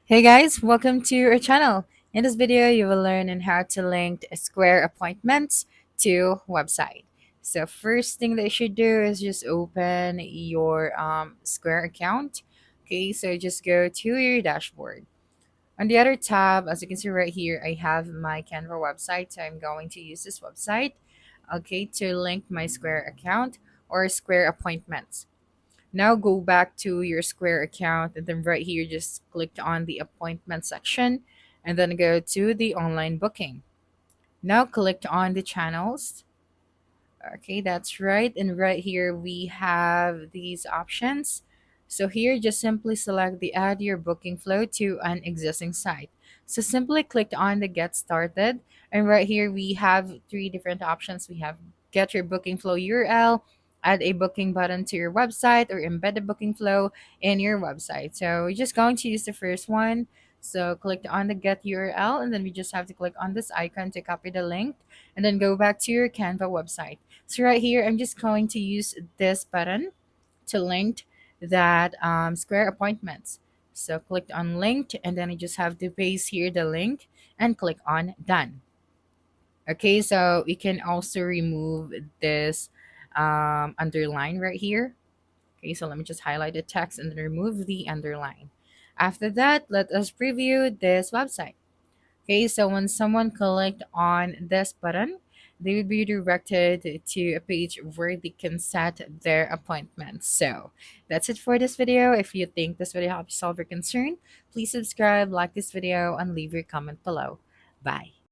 Hey guys, welcome to our channel. In this video, you will learn on how to link Square appointments to website. So first thing that you should do is just open your Square account. Okay, so just go to your dashboard. On the other tab, as you can see right here, I have my Canva website. So I'm going to use this website, okay, to link my Square account or Square appointments. Now go back to your Square account and then right here just click on the appointment section and then go to the online booking. Now click on the channels. Okay, that's right. And right here we have these options. So here just simply select the add your booking flow to an existing site. So simply click on the get started and right here we have three different options. We have get your booking flow URL, add a booking button to your website or embed the booking flow in your website. So we're just going to use the first one. So click on the get URL and then we just have to click on this icon to copy the link and then go back to your Canva website. So right here, I'm just going to use this button to link that Square appointments. So click on linked and then you just have to paste here the link and click on done. Okay, so you can also remove this underline right here. Okay, so let me just highlight the text and then remove the underline. After that, let us preview this website. Okay, so when someone clicked on this button, they would be directed to a page where they can set their appointments. So that's it for this video. If you think this video helped you solve your concern, please subscribe, like this video, and leave your comment below. Bye.